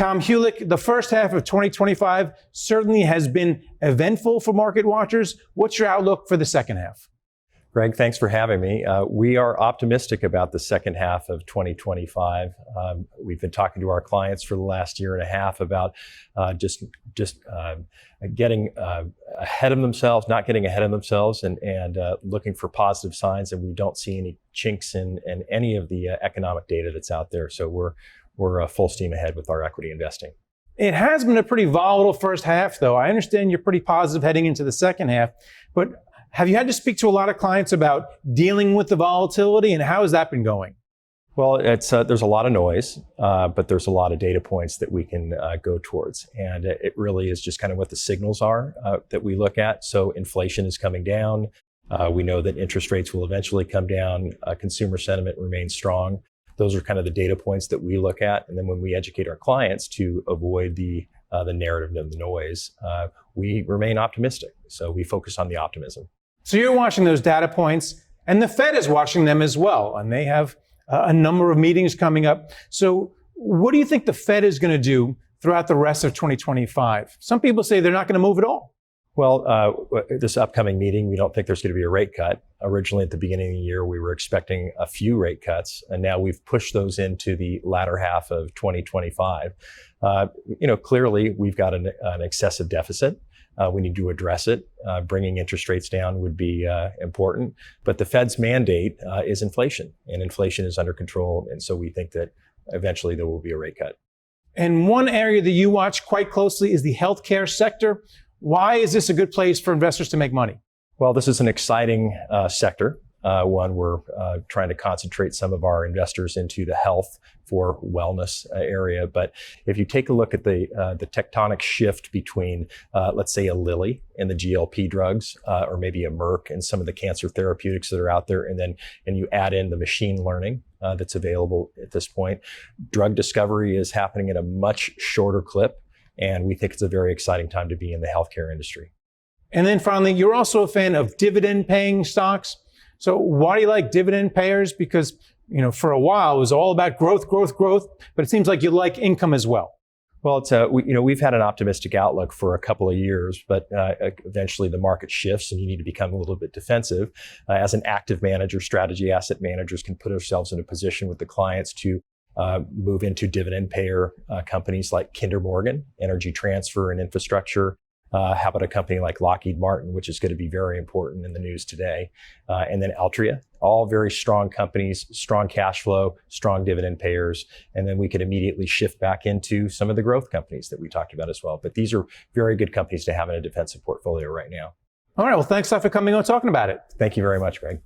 Tom Hulick, the first half of 2025 certainly has been eventful for market watchers. What's your outlook for the second half? Greg, thanks for having me. We are optimistic about the second half of 2025. We've been talking to our clients for the last year and a half about just getting ahead of themselves, not getting ahead of themselves, and looking for positive signs. And we don't see any chinks in any of the economic data that's out there. So we're full steam ahead with our equity investing. It has been a pretty volatile first half, though. I understand you're pretty positive heading into the second half, but have you had to speak to a lot of clients about dealing with the volatility, and how has that been going? Well, there's a lot of noise, but there's a lot of data points that we can go towards. And it really is just kind of what the signals are that we look at. So inflation is coming down. We know that interest rates will eventually come down. Consumer sentiment remains strong. Those are kind of the data points that we look at. And then when we educate our clients to avoid the narrative and the noise, we remain optimistic. So we focus on the optimism. So you're watching those data points, and the Fed is watching them as well, and they have a number of meetings coming up. So what do you think the Fed is going to do throughout the rest of 2025? Some people say they're not going to move at all. Well, this upcoming meeting, we don't think there's going to be a rate cut. Originally, at the beginning of the year, we were expecting a few rate cuts, and now we've pushed those into the latter half of 2025. Clearly, we've got an excessive deficit. We need to address it. Bringing interest rates down would be important. But the Fed's mandate is inflation, and inflation is under control. And so we think that eventually there will be a rate cut. And one area that you watch quite closely is the healthcare sector. Why is this a good place for investors to make money? Well, this is an exciting sector. One, we're trying to concentrate some of our investors into the health for wellness area. But if you take a look at the tectonic shift between, let's say, a Lilly and the GLP drugs, or maybe a Merck and some of the cancer therapeutics that are out there, and you add in the machine learning that's available at this point, drug discovery is happening at a much shorter clip. And we think it's a very exciting time to be in the healthcare industry. And then finally, you're also a fan of dividend paying stocks. So why do you like dividend payers? Because, for a while it was all about growth, but it seems like you like income as well. Well, we've had an optimistic outlook for a couple of years, but eventually the market shifts and you need to become a little bit defensive. As an active manager, strategy asset managers can put ourselves in a position with the clients to move into dividend payer companies like Kinder Morgan, Energy Transfer and Infrastructure. How about a company like Lockheed Martin, which is going to be very important in the news today. And then Altria, all very strong companies, strong cash flow, strong dividend payers. And then we could immediately shift back into some of the growth companies that we talked about as well. But these are very good companies to have in a defensive portfolio right now. All right. Well, thanks a lot for coming on and talking about it. Thank you very much, Greg.